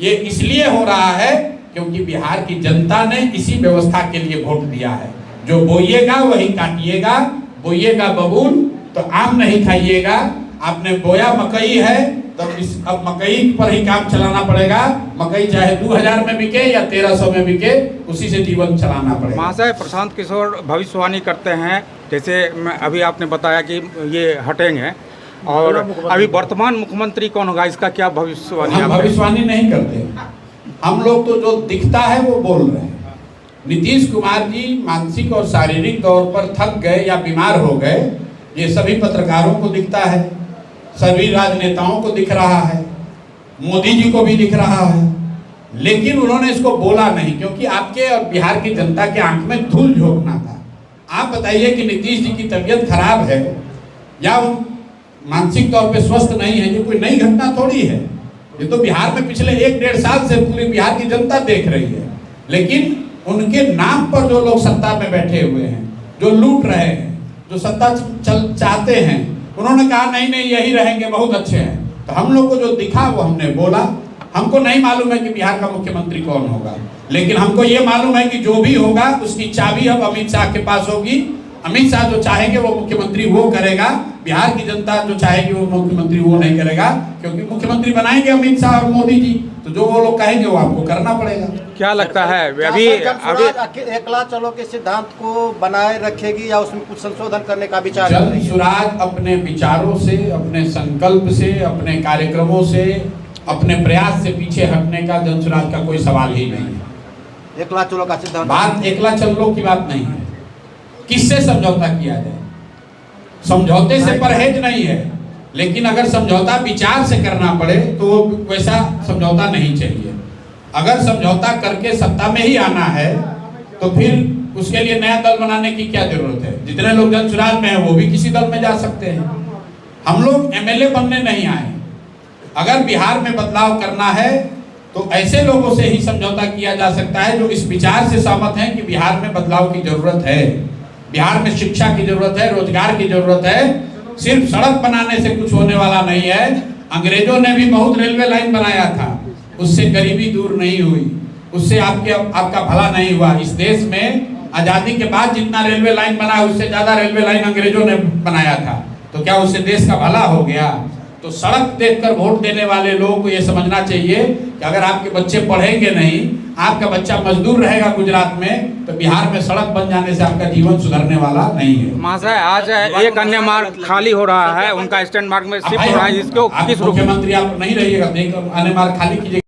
ये इसलिए हो रहा है क्योंकि बिहार की जनता ने इसी व्यवस्था के लिए वोट दिया है। जो बोइएगा वही काटिएगा, बोइएगा बबूल तो आम नहीं खाइएगा। आपने बोया मकई है तो अब मकई पर ही काम चलाना पड़ेगा। मकई चाहे 2000 में बिके या 1300 में बिके, उसी से जीवन चलाना पड़ेगा। महाशय, प्रशांत किशोर भविष्यवाणी करते हैं, जैसे अभी आपने बताया कि ये हटेंगे, और अभी वर्तमान मुख्यमंत्री कौन होगा, इसका क्या भविष्यवाणी? हम भविष्यवाणी नहीं करते, हम लोग तो जो दिखता है वो बोल रहे हैं। नीतीश कुमार जी मानसिक और शारीरिक तौर पर थक गए या बीमार हो गए, ये सभी पत्रकारों को दिखता है, सभी राजनेताओं को दिख रहा है, मोदी जी को भी दिख रहा है, लेकिन उन्होंने इसको बोला नहीं क्योंकि आपके और बिहार की जनता के आंख में धूल झोंकना था। आप बताइए कि नीतीश जी की तबीयत खराब है या वो मानसिक तौर पे स्वस्थ नहीं है, ये कोई नई घटना थोड़ी है। ये तो बिहार में पिछले 1-1.5 साल से पूरी बिहार की जनता देख रही है। लेकिन उनके नाम पर जो लोग सत्ता में बैठे हुए हैं, जो लूट रहे हैं, जो सत्ता चाहते हैं, उन्होंने कहा नहीं नहीं यही रहेंगे, बहुत अच्छे हैं। तो हम लोग को जो दिखा वो हमने बोला। हमको नहीं मालूम है कि बिहार का मुख्यमंत्री कौन होगा, लेकिन हमको ये मालूम है कि जो भी होगा उसकी चाबी अब अमित शाह के पास होगी। अमित शाह जो चाहेंगे वो मुख्यमंत्री वो करेगा, बिहार की जनता जो चाहेगी वो मुख्यमंत्री वो नहीं करेगा, क्योंकि मुख्यमंत्री बनाएंगे अमित शाह और मोदी जी, तो जो वो लोग कहेंगे वो आपको करना पड़ेगा। क्या लगता है अभी एकला चलो के सिद्धांत को बनाए रखेगी या उसमें कुछ संशोधन करने का विचार? जन स्वराज अपने विचारों से, अपने संकल्प से, अपने कार्यक्रमों से, अपने प्रयास से पीछे हटने का जन स्वराज का कोई सवाल ही नहीं है। एकला चलो का सिद्धांत, बात एकला चलो की बात नहीं है। किससे समझौता किया जाए? समझौते से परहेज नहीं है, लेकिन अगर समझौता विचार से करना पड़े तो वैसा समझौता नहीं चाहिए। अगर समझौता करके सत्ता में ही आना है तो फिर उसके लिए नया दल बनाने की क्या जरूरत है? जितने लोग जन स्वराज में हैं वो भी किसी दल में जा सकते हैं। हम लोग एमएलए बनने नहीं आए। अगर बिहार में बदलाव करना है तो ऐसे लोगों से ही समझौता किया जा सकता है जो इस विचार से सहमत हैं कि बिहार में बदलाव की जरूरत है, बिहार में शिक्षा की जरूरत है, रोजगार की जरूरत है। सिर्फ सड़क बनाने से कुछ होने वाला नहीं है। अंग्रेजों ने भी बहुत रेलवे लाइन बनाया था, उससे गरीबी दूर नहीं हुई, उससे आपका भला नहीं हुआ। इस देश में आजादी के बाद जितना रेलवे लाइन बना उससे ज्यादा रेलवे लाइन अंग्रेजों ने बनाया था, तो क्या उससे देश का भला हो गया? तो सड़क देखकर वोट देने वाले लोगों को ये समझना चाहिए कि अगर आपके बच्चे पढ़ेंगे नहीं, आपका बच्चा मजदूर रहेगा गुजरात में, तो बिहार में सड़क बन जाने से आपका जीवन सुधरने वाला नहीं है। महाशय, आज एक अन्य मार्ग खाली हो रहा है, उनका स्टैंड मार्ग में शिफ्ट हो रहा है, इसको किस मुख्यमंत्री आप नहीं रहिएगा, अन्य मार्ग खाली कीजिए।